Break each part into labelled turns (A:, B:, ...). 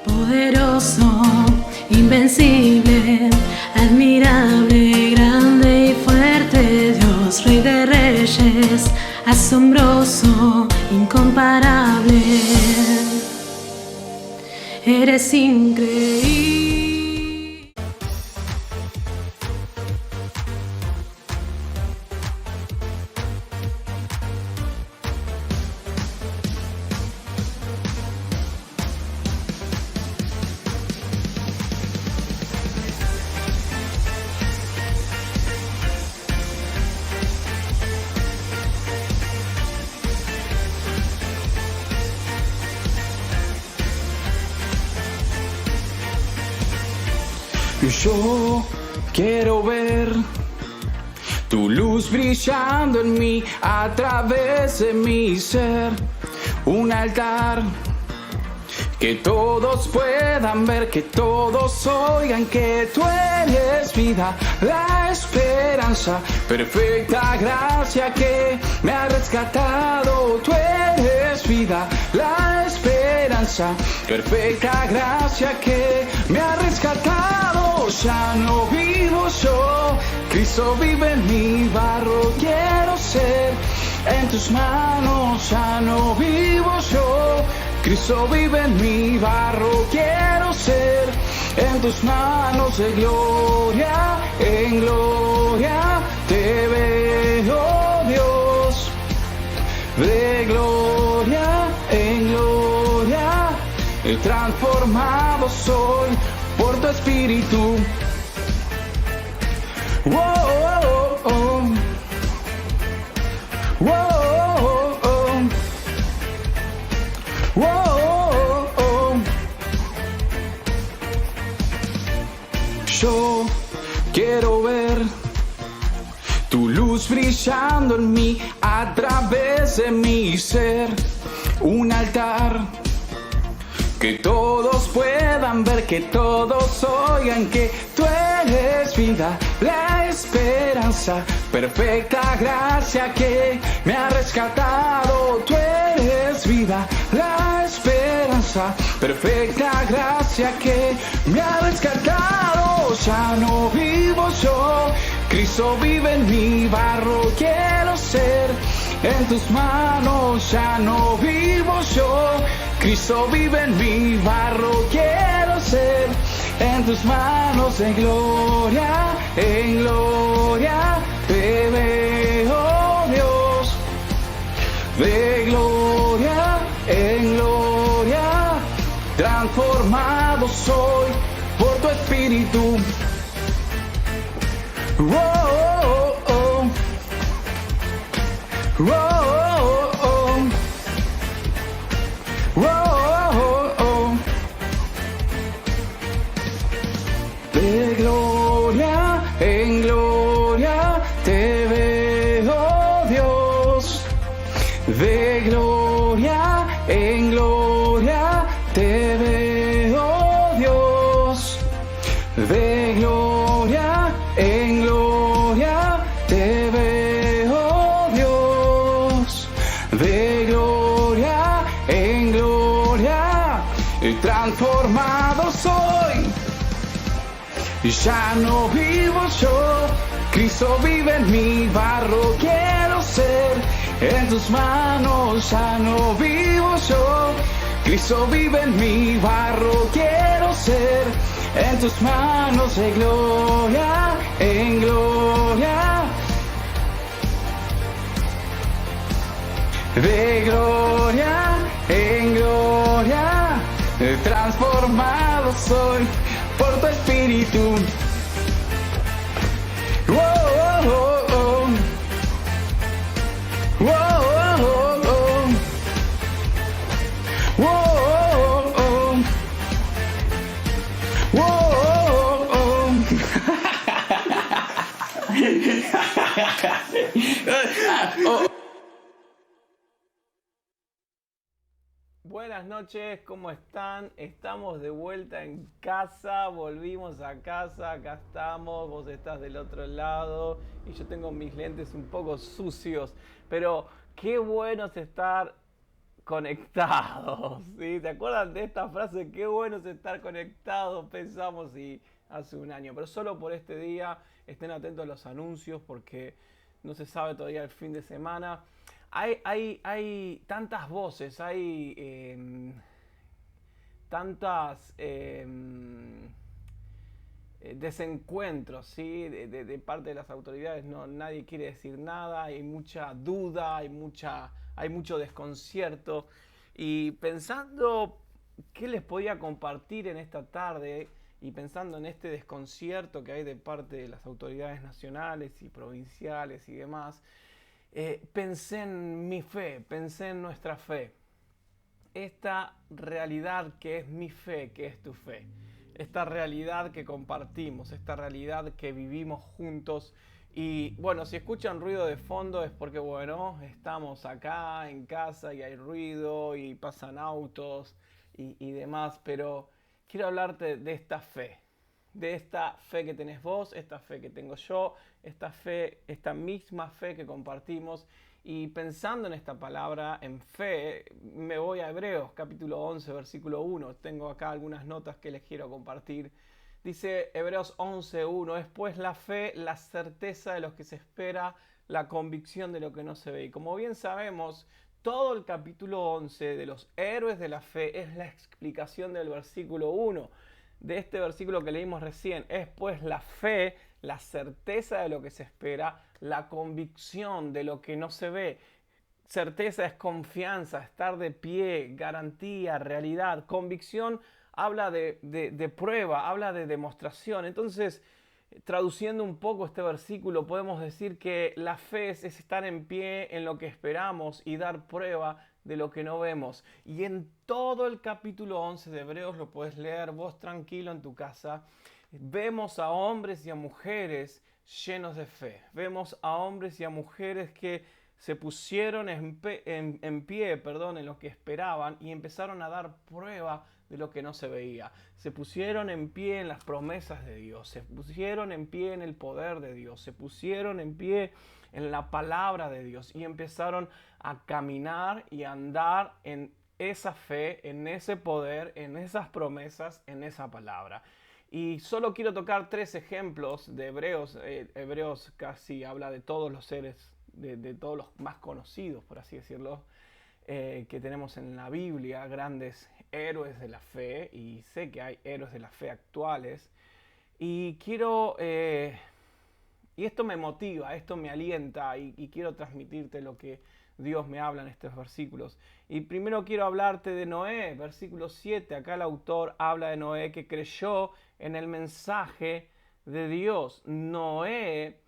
A: Poderoso, invencible, admirable, grande y fuerte Dios, Rey de Reyes, asombroso, incomparable. Eres increíble.
B: Yo quiero ver tu luz brillando en mí, a través de mi ser, un altar que todos puedan ver, que todos oigan que tú eres vida, la esperanza, perfecta gracia que me ha rescatado. Tú eres vida, la esperanza, perfecta gracia que me ha rescatado. Ya no vivo yo, Cristo vive en mi barro, quiero ser en tus manos. Ya no vivo yo, Cristo vive en mi barro, quiero ser en tus manos. De gloria en gloria te veo, Dios. De gloria en gloria, transformado soy por tu espíritu. Oh, oh, oh. Oh, oh, oh. Oh, oh, oh. Yo quiero ver tu luz brillando en mí, a través de mi ser, un altar que todos puedan ver, que todos oigan que tú eres vida, la esperanza, perfecta gracia que me ha rescatado. Tú eres vida, la esperanza, perfecta gracia que me ha rescatado. Ya no vivo yo, Cristo vive en mi barro, quiero ser en tus manos. Ya no vivo yo, Cristo vive en mi barro, quiero ser en tus manos. De gloria en gloria te veo, Dios. De gloria en gloria transformado soy por tu espíritu. Oh, oh, oh. Oh, oh, oh. Oh, oh, oh. De gloria en gloria te veo, Dios. De gloria en gloria te veo, Dios. De gloria en gloria te veo, Dios. De gloria en gloria transformado soy. Ya no vivo yo, Cristo vive en mi barro, quiero ser en tus manos. Ya no vivo yo, Cristo vive en mi barro, quiero ser en tus manos. De gloria en gloria, de gloria en gloria transformado soy por tu espíritu. Oh, oh, oh. Oh, oh, oh. Oh, oh, oh. Oh, oh, oh.
C: Buenas noches, ¿cómo están? Estamos de vuelta en casa, volvimos a casa, acá estamos, vos estás del otro lado y yo tengo mis lentes un poco sucios, pero qué bueno es estar conectados. ¿Sí? ¿Te acuerdan de esta frase? Qué bueno es estar conectados, pensamos y hace un año. Pero solo por este día estén atentos a los anuncios porque no se sabe todavía el fin de semana. Hay tantas voces, hay tantas desencuentros, ¿sí? De parte de las autoridades. No, nadie quiere decir nada, hay mucha duda, hay mucho desconcierto. Y pensando qué les podía compartir en esta tarde y pensando en este desconcierto que hay de parte de las autoridades nacionales y provinciales y demás, pensé en mi fe, pensé en nuestra fe. Esta realidad que es mi fe, que es tu fe. Esta realidad que compartimos, esta realidad que vivimos juntos. Y bueno, si escuchan ruido de fondo es porque, bueno, estamos acá en casa y hay ruido y pasan autos y demás, pero quiero hablarte de esta fe que tenés vos, esta fe que tengo yo, esta fe, esta misma fe que compartimos. Y pensando en esta palabra, en fe, me voy a Hebreos capítulo 11, versículo 1. Tengo acá algunas notas que les quiero compartir. Dice Hebreos 11:1, es pues la fe, la certeza de lo que se espera, la convicción de lo que no se ve. Y como bien sabemos, todo el capítulo 11 de los héroes de la fe es la explicación del versículo 1. De este versículo que leímos recién, es pues la fe, la certeza de lo que se espera, la convicción de lo que no se ve. Certeza es confianza, estar de pie, garantía, realidad. Convicción habla de prueba, habla de demostración. Entonces, traduciendo un poco este versículo, podemos decir que la fe es estar en pie en lo que esperamos y dar prueba de lo que no vemos. Y en todo el capítulo 11 de Hebreos, lo puedes leer vos tranquilo en tu casa, vemos a hombres y a mujeres llenos de fe. Vemos a hombres y a mujeres que se pusieron en pie, en lo que esperaban y empezaron a dar prueba de lo que no se veía. Se pusieron en pie en las promesas de Dios, se pusieron en pie en el poder de Dios, se pusieron en pie en la palabra de Dios y empezaron a caminar y a andar en esa fe, en ese poder, en esas promesas, en esa palabra. Y solo quiero tocar 3 ejemplos de Hebreos. Hebreos casi habla de todos los seres, de todos los más conocidos, por así decirlo, que tenemos en la Biblia, grandes héroes de la fe, y sé que hay héroes de la fe actuales. Y quiero, y esto me motiva, esto me alienta, y quiero transmitirte lo que Dios me habla en estos versículos. Y primero quiero hablarte de Noé, versículo 7. Acá el autor habla de Noé que creyó en el mensaje de Dios. Noé,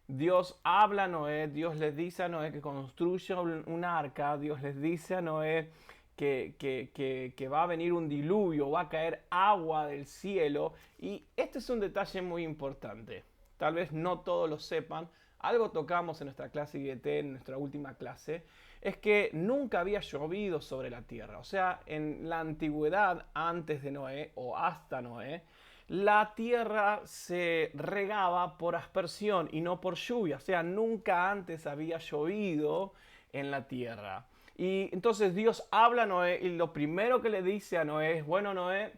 C: Dios habla a Noé, Dios les dice a Noé que construya un arca, Dios les dice a Noé que va a venir un diluvio, va a caer agua del cielo. Y este es un detalle muy importante. Tal vez no todos lo sepan. Algo tocamos en nuestra clase IGT, en nuestra última clase, es que nunca había llovido sobre la tierra. O sea, en la antigüedad, antes de Noé o hasta Noé, la tierra se regaba por aspersión y no por lluvia. O sea, nunca antes había llovido en la tierra. Y entonces Dios habla a Noé y lo primero que le dice a Noé es, bueno, Noé,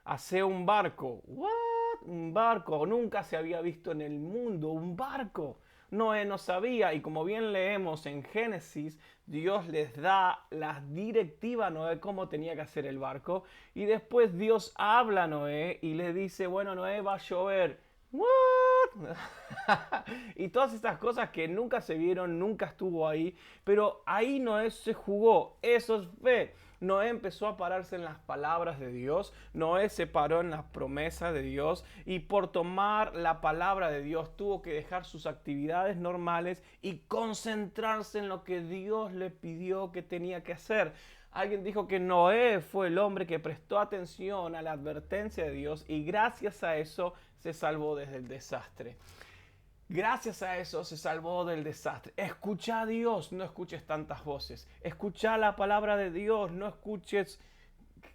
C: hace un barco. ¿What? Un barco. Nunca se había visto en el mundo un barco. Noé no sabía, y como bien leemos en Génesis, Dios les da las directivas a Noé cómo tenía que hacer el barco. Y después Dios habla a Noé y le dice, bueno, Noé, va a llover. ¿What? Y todas estas cosas que nunca se vieron, nunca estuvo ahí. Pero ahí Noé se jugó. Eso es fe. Noé empezó a pararse en las palabras de Dios. Noé se paró en las promesas de Dios. Y por tomar la palabra de Dios tuvo que dejar sus actividades normales y concentrarse en lo que Dios le pidió que tenía que hacer. Alguien dijo que Noé fue el hombre que prestó atención a la advertencia de Dios y gracias a eso se salvó desde el desastre. Gracias a eso se salvó del desastre. Escucha a Dios, no escuches tantas voces. Escucha la palabra de Dios, no escuches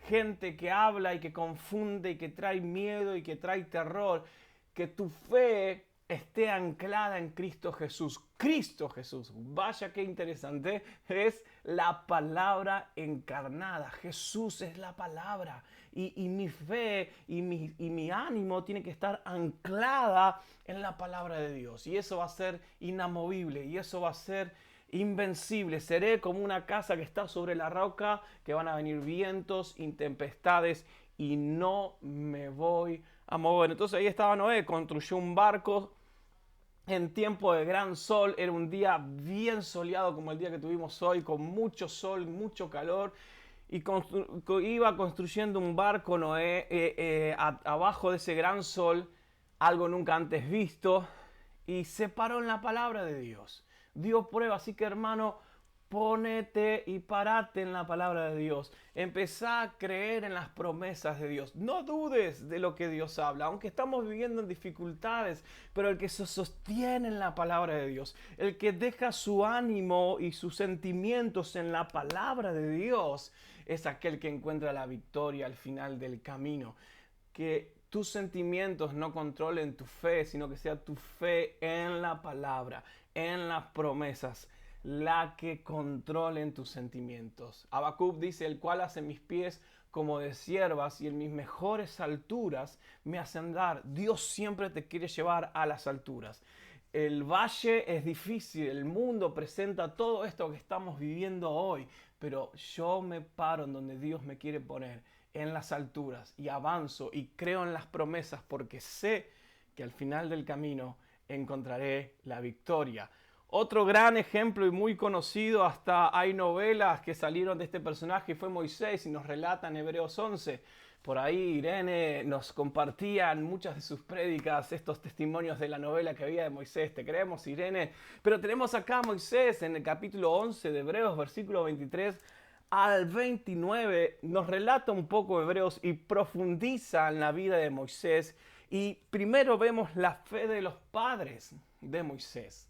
C: gente que habla y que confunde y que trae miedo y que trae terror. Que tu fe esté anclada en Cristo Jesús. Cristo Jesús, vaya qué interesante, es la palabra encarnada. Jesús es la palabra. Y mi fe y mi ánimo tiene que estar anclada en la palabra de Dios. Y eso va a ser inamovible y eso va a ser invencible. Seré como una casa que está sobre la roca, que van a venir vientos, intempestades y no me voy a mover. Entonces ahí estaba Noé, construyó un barco en tiempo de gran sol. Era un día bien soleado como el día que tuvimos hoy, con mucho sol, mucho calor. Y iba construyendo un barco Noé abajo de ese gran sol, algo nunca antes visto, y se paró en la palabra de Dios. Dio prueba, así que hermano, ponete y parate en la palabra de Dios. Empezá a creer en las promesas de Dios. No dudes de lo que Dios habla, aunque estamos viviendo en dificultades, pero el que se sostiene en la palabra de Dios, el que deja su ánimo y sus sentimientos en la palabra de Dios, es aquel que encuentra la victoria al final del camino. Que tus sentimientos no controlen tu fe, sino que sea tu fe en la palabra, en las promesas, la que controlen tus sentimientos. Habacuc dice: el cual hace mis pies como de siervas y en mis mejores alturas me hace andar. Dios siempre te quiere llevar a las alturas. El valle es difícil, el mundo presenta todo esto que estamos viviendo hoy, pero yo me paro en donde Dios me quiere poner, en las alturas, y avanzo y creo en las promesas porque sé que al final del camino encontraré la victoria. Otro gran ejemplo y muy conocido, hasta hay novelas que salieron de este personaje, fue Moisés, y nos relata en Hebreos 11. Por ahí Irene nos compartía en muchas de sus prédicas estos testimonios de la novela que había de Moisés. Te creemos, Irene. Pero tenemos acá a Moisés en el capítulo 11 de Hebreos, versículo 23 al 29. Nos relata un poco Hebreos y profundiza en la vida de Moisés. Y primero vemos la fe de los padres de Moisés.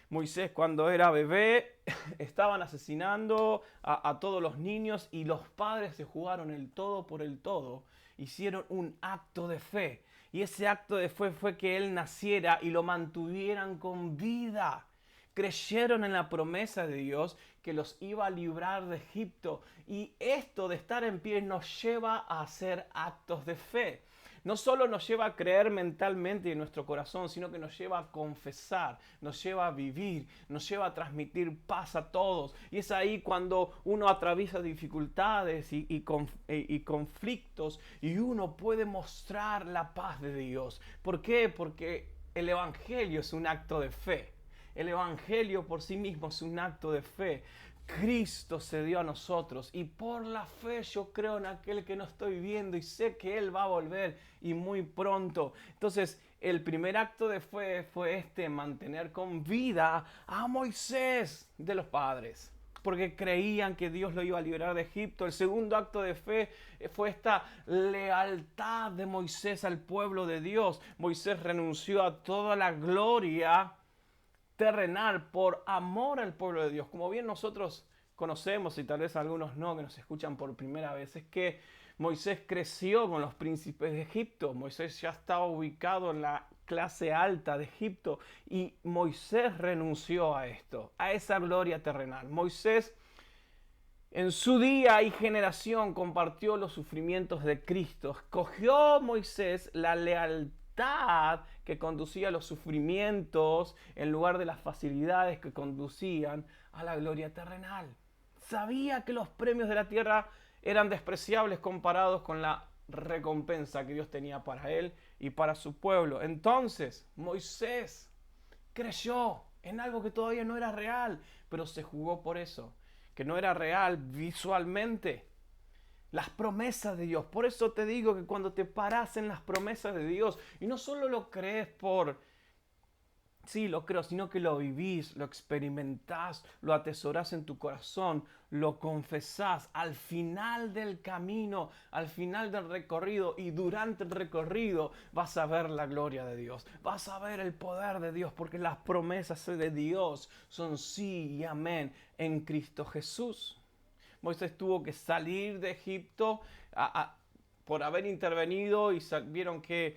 C: Moisés, cuando era bebé, estaban asesinando a todos los niños y los padres se jugaron el todo por el todo. Hicieron un acto de fe. Y ese acto de fe fue que él naciera y lo mantuvieran con vida. Creyeron en la promesa de Dios que los iba a librar de Egipto. Y esto de estar en pie nos lleva a hacer actos de fe. No solo nos lleva a creer mentalmente en nuestro corazón, sino que nos lleva a confesar, nos lleva a vivir, nos lleva a transmitir paz a todos. Y es ahí cuando uno atraviesa dificultades y conflictos y uno puede mostrar la paz de Dios. ¿Por qué? Porque el Evangelio es un acto de fe. El Evangelio por sí mismo es un acto de fe. Cristo se dio a nosotros y por la fe yo creo en aquel que no estoy viendo y sé que Él va a volver y muy pronto. Entonces el primer acto de fe fue mantener con vida a Moisés de los padres, porque creían que Dios lo iba a liberar de Egipto. El segundo acto de fe fue esta lealtad de Moisés al pueblo de Dios. Moisés renunció a toda la gloria terrenal por amor al pueblo de Dios. Como bien nosotros conocemos, y tal vez algunos no, que nos escuchan por primera vez, es que Moisés creció con los príncipes de Egipto. Moisés ya estaba ubicado en la clase alta de Egipto y Moisés renunció a esto, a esa gloria terrenal. Moisés en su día y generación compartió los sufrimientos de Cristo. Escogió Moisés la lealtad que conducía a los sufrimientos en lugar de las facilidades que conducían a la gloria terrenal. Sabía que los premios de la tierra eran despreciables comparados con la recompensa que Dios tenía para él y para su pueblo. Entonces Moisés creyó en algo que todavía no era real, pero se jugó por eso, que no era real visualmente. Las promesas de Dios. Por eso te digo que cuando te paras en las promesas de Dios y no solo lo crees por, sí, lo creo, sino que lo vivís, lo experimentás, lo atesorás en tu corazón, lo confesás al final del camino, al final del recorrido, y durante el recorrido vas a ver la gloria de Dios, vas a ver el poder de Dios, porque las promesas de Dios son sí y amén en Cristo Jesús. Moisés tuvo que salir de Egipto por haber intervenido y vieron que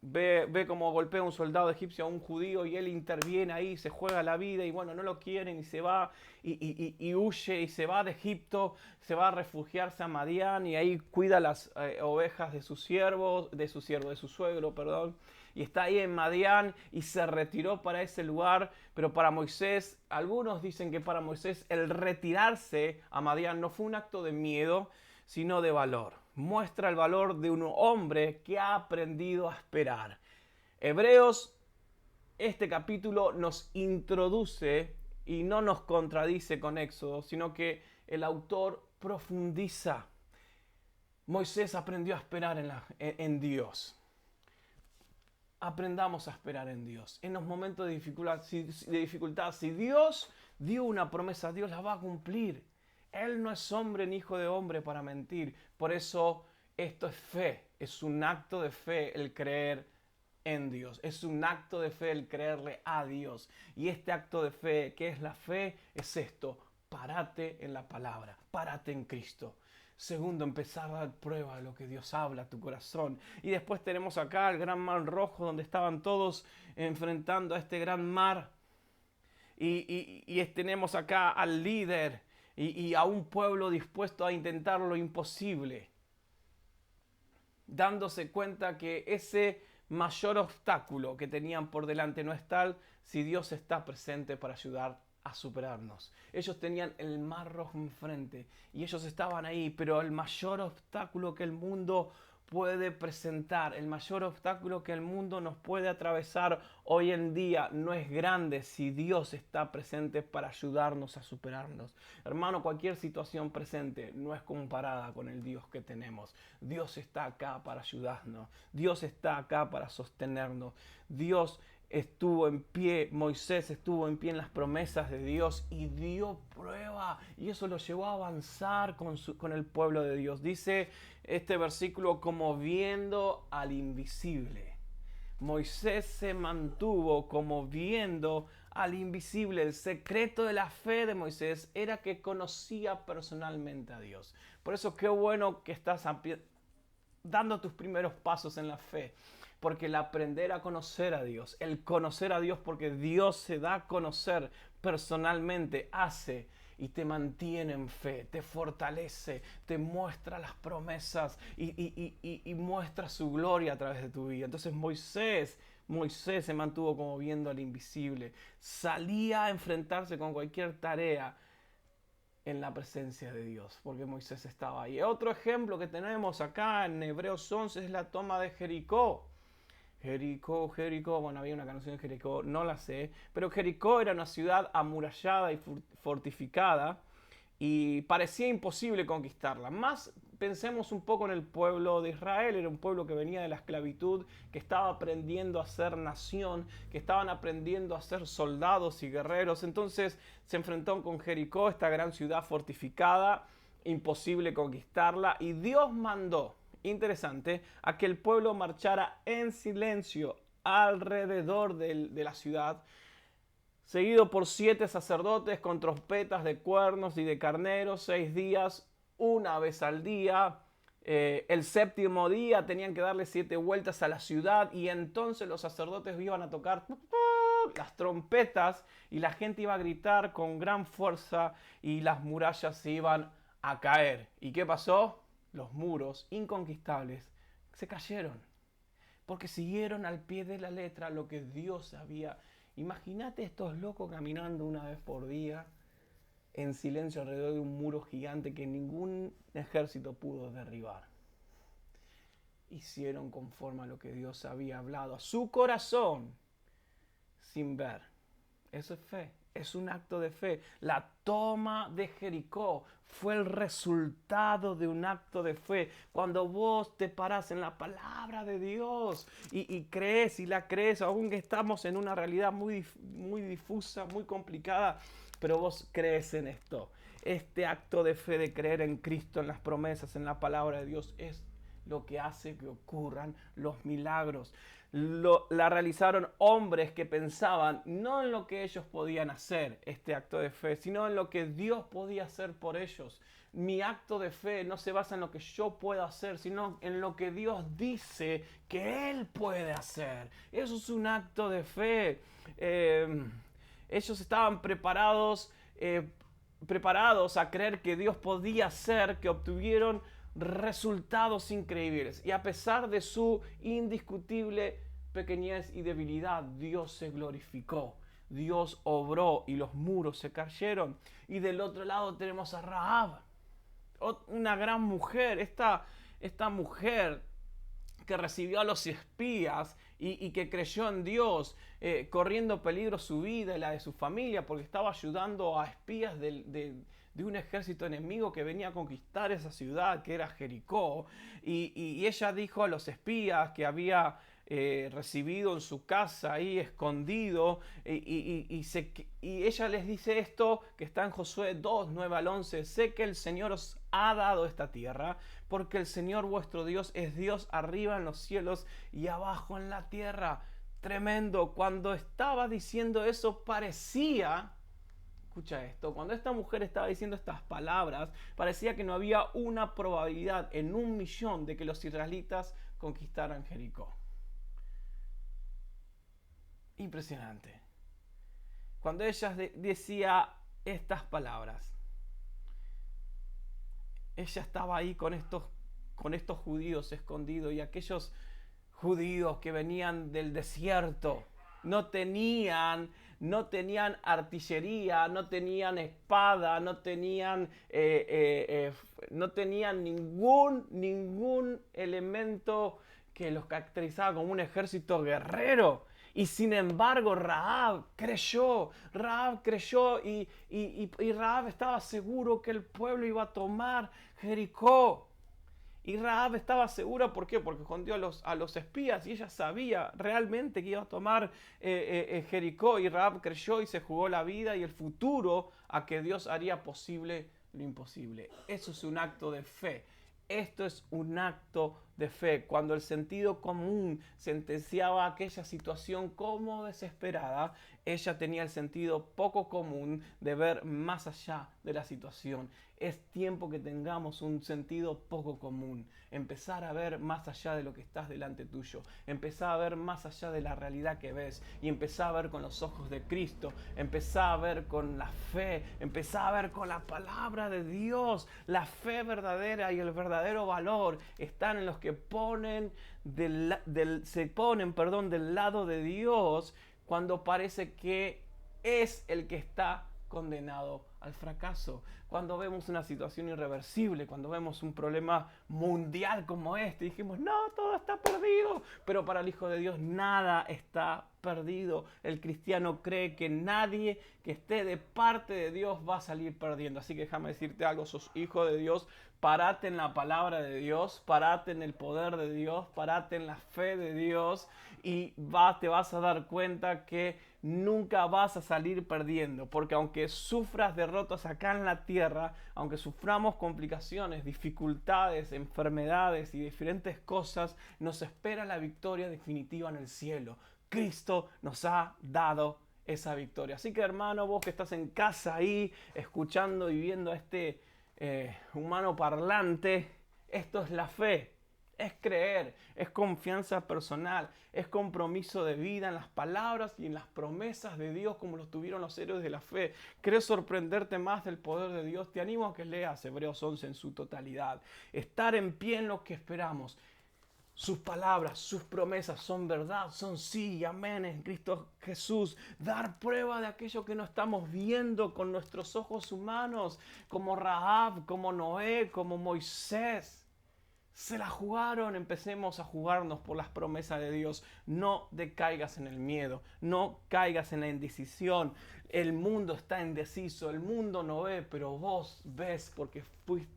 C: ve cómo golpea un soldado egipcio a un judío y él interviene ahí, se juega la vida y bueno, no lo quieren y se va y huye y se va de Egipto, se va a refugiarse a Madián y ahí cuida las ovejas de su suegro, perdón. Y está ahí en Madián y se retiró para ese lugar, pero para Moisés, algunos dicen que para Moisés el retirarse a Madián no fue un acto de miedo, sino de valor. Muestra el valor de un hombre que ha aprendido a esperar. Hebreos, este capítulo nos introduce y no nos contradice con Éxodo, sino que el autor profundiza. Moisés aprendió a esperar en Dios. Aprendamos a esperar en Dios. En los momentos de dificultad, si Dios dio una promesa, Dios la va a cumplir. Él no es hombre ni hijo de hombre para mentir. Por eso esto es fe. Es un acto de fe el creer en Dios. Es un acto de fe el creerle a Dios. Y este acto de fe, ¿qué es la fe? Es esto. Párate en la palabra. Párate en Cristo. Segundo, empezar a dar prueba de lo que Dios habla a tu corazón. Y después tenemos acá el gran mar rojo donde estaban todos enfrentando a este gran mar. Y tenemos acá al líder y a un pueblo dispuesto a intentar lo imposible. Dándose cuenta que ese mayor obstáculo que tenían por delante no es tal si Dios está presente para ayudar a superarnos. Ellos tenían el mar rojo enfrente y ellos estaban ahí, pero el mayor obstáculo que el mundo puede presentar, el mayor obstáculo que el mundo nos puede atravesar hoy en día no es grande si Dios está presente para ayudarnos a superarnos. Hermano, cualquier situación presente no es comparada con el Dios que tenemos. Dios está acá para ayudarnos. Dios está acá para sostenernos. Dios estuvo en pie, Moisés estuvo en pie en las promesas de Dios y dio prueba. Y eso lo llevó a avanzar con el pueblo de Dios. Dice este versículo, como viendo al invisible. Moisés se mantuvo como viendo al invisible. El secreto de la fe de Moisés era que conocía personalmente a Dios. Por eso qué bueno que estás dando tus primeros pasos en la fe. Porque el aprender a conocer a Dios, el conocer a Dios porque Dios se da a conocer personalmente, hace y te mantiene en fe, te fortalece, te muestra las promesas y muestra su gloria a través de tu vida. Entonces Moisés se mantuvo como viendo al invisible, salía a enfrentarse con cualquier tarea en la presencia de Dios, porque Moisés estaba ahí. Otro ejemplo que tenemos acá en Hebreos 11 es la toma de Jericó. Jericó, bueno, había una canción de Jericó, no la sé, pero Jericó era una ciudad amurallada y fortificada y parecía imposible conquistarla. Más pensemos un poco en el pueblo de Israel, era un pueblo que venía de la esclavitud, que estaba aprendiendo a ser nación, que estaban aprendiendo a ser soldados y guerreros. Entonces se enfrentó con Jericó, esta gran ciudad fortificada, imposible conquistarla, y Dios mandó, interesante, a que el pueblo marchara en silencio alrededor de la ciudad, seguido por 7 sacerdotes con trompetas de cuernos y de carneros, 6 días, una vez al día. El séptimo día tenían que darle 7 vueltas a la ciudad y entonces los sacerdotes iban a tocar las trompetas y la gente iba a gritar con gran fuerza y las murallas se iban a caer. ¿Y qué pasó? Los muros inconquistables se cayeron porque siguieron al pie de la letra lo que Dios había. Imagínate estos locos caminando una vez por día en silencio alrededor de un muro gigante que ningún ejército pudo derribar. Hicieron conforme a lo que Dios había hablado a su corazón sin ver. Eso es fe. Es un acto de fe. La toma de Jericó fue el resultado de un acto de fe. Cuando vos te parás en la palabra de Dios y crees y la crees, aunque estamos en una realidad muy difusa, muy complicada, pero vos crees en esto. Este acto de fe de creer en Cristo, en las promesas, en la palabra de Dios, es lo que hace que ocurran los milagros. La realizaron hombres que pensaban no en lo que ellos podían hacer, este acto de fe, sino en lo que Dios podía hacer por ellos. Mi acto de fe no se basa en lo que yo puedo hacer, sino en lo que Dios dice que Él puede hacer. Eso es un acto de fe. Ellos estaban preparados a creer que Dios podía hacer, que obtuvieron resultados increíbles. Y a pesar de su indiscutible pequeñez y debilidad, Dios se glorificó. Dios obró y los muros se cayeron. Y del otro lado tenemos a Rahab, una gran mujer. Esta mujer que recibió a los espías y que creyó en Dios, corriendo peligro su vida y la de su familia, porque estaba ayudando a espías de un ejército enemigo que venía a conquistar esa ciudad que era Jericó. Y ella dijo a los espías que había recibido en su casa ahí escondido, y ella les dice esto que está en Josué 2, 9 al 11: sé que el Señor os ha dado esta tierra, porque el Señor vuestro Dios es Dios arriba en los cielos y abajo en la tierra. Tremendo. Cuando estaba diciendo eso parecía, escucha esto, cuando esta mujer estaba diciendo estas palabras, parecía que no había una probabilidad en 1.000.000 de que los israelitas conquistaran Jericó. Impresionante. Cuando ella decía estas palabras, ella estaba ahí con estos judíos escondidos, y aquellos judíos que venían del desierto no tenían artillería, no tenían espada, no tenían ningún elemento que los caracterizaba como un ejército guerrero. Y sin embargo Rahab creyó y Rahab estaba seguro que el pueblo iba a tomar Jericó. Y Rahab estaba segura, ¿por qué? Porque escondió a los espías, y ella sabía realmente que iba a tomar Jericó. Y Rahab creyó y se jugó la vida y el futuro a que Dios haría posible lo imposible. Eso es un acto de fe. Esto es un acto de fe. Cuando el sentido común sentenciaba aquella situación como desesperada, ella tenía el sentido poco común de ver más allá de la situación. Es tiempo que tengamos un sentido poco común. Empezar a ver más allá de lo que estás delante tuyo. Empezar a ver más allá de la realidad que ves. Y empezar a ver con los ojos de Cristo. Empezar a ver con la fe. Empezar a ver con la palabra de Dios. La fe verdadera y el verdadero valor están en los que se ponen del lado de Dios cuando parece que es el que está condenado al fracaso. Cuando vemos una situación irreversible, cuando vemos un problema mundial como este, dijimos, no, todo está perdido. Pero para el Hijo de Dios nada está perdido. El cristiano cree que nadie que esté de parte de Dios va a salir perdiendo. Así que déjame decirte algo, sos hijo de Dios, parate en la palabra de Dios, parate en el poder de Dios, parate en la fe de Dios, y te vas a dar cuenta que nunca vas a salir perdiendo. Porque aunque sufras derrotas acá en la tierra, aunque suframos complicaciones, dificultades, enfermedades y diferentes cosas, nos espera la victoria definitiva en el cielo. Cristo nos ha dado esa victoria. Así que, hermano, vos que estás en casa ahí, escuchando y viendo a este humano parlante, esto es la fe. Es creer, es confianza personal, es compromiso de vida en las palabras y en las promesas de Dios como lo tuvieron los héroes de la fe. ¿Querés sorprenderte más del poder de Dios? Te animo a que leas Hebreos 11 en su totalidad. Estar en pie en lo que esperamos. Sus palabras, sus promesas son verdad, son sí y amén en Cristo Jesús. Dar prueba de aquello que no estamos viendo con nuestros ojos humanos, como Rahab, como Noé, como Moisés. Se la jugaron. Empecemos a jugarnos por las promesas de Dios. No decaigas en el miedo, no caigas en la indecisión. El mundo está indeciso, el mundo no ve, pero vos ves, porque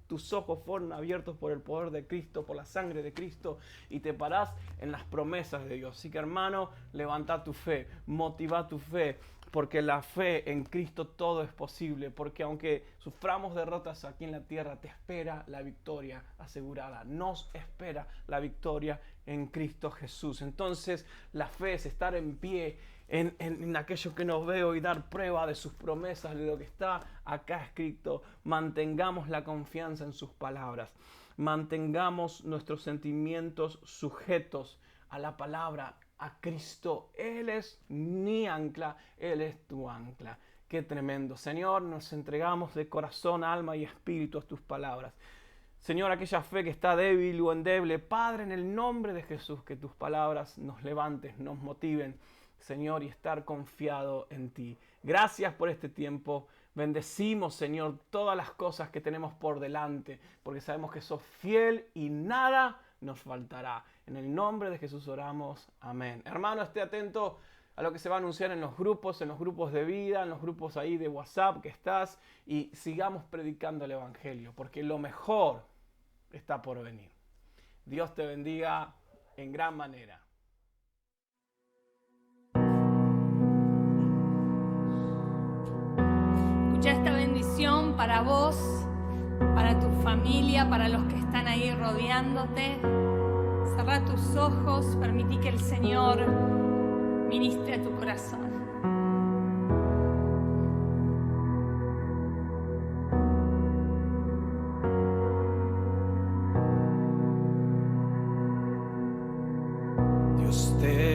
C: tus ojos fueron abiertos por el poder de Cristo, por la sangre de Cristo, y te parás en las promesas de Dios. Así que, hermano, levanta tu fe, motiva tu fe. porque la fe en Cristo todo es posible, porque aunque suframos derrotas aquí en la tierra, te espera la victoria asegurada. Nos espera la victoria en Cristo Jesús. Entonces la fe es estar en pie en aquello que no veo y dar prueba de sus promesas, de lo que está acá escrito. Mantengamos la confianza en sus palabras. Mantengamos nuestros sentimientos sujetos a la palabra, a Cristo. Él es mi ancla, Él es tu ancla. Qué tremendo. Señor, nos entregamos de corazón, alma y espíritu a tus palabras. Señor, aquella fe que está débil o endeble, Padre, en el nombre de Jesús, que tus palabras nos levanten, nos motiven, Señor, y estar confiado en ti. Gracias por este tiempo. Bendecimos, Señor, todas las cosas que tenemos por delante, porque sabemos que sos fiel y nada nos faltará. En el nombre de Jesús oramos. Amén. Hermano, esté atento a lo que se va a anunciar en los grupos de vida, en los grupos ahí de WhatsApp que estás, y sigamos predicando el Evangelio, porque lo mejor está por venir. Dios te bendiga en gran manera.
D: Escucha esta bendición para vos, para tu familia, para los que están ahí rodeándote. Cerrá tus ojos, permití que el Señor ministre a tu corazón.
B: Dios te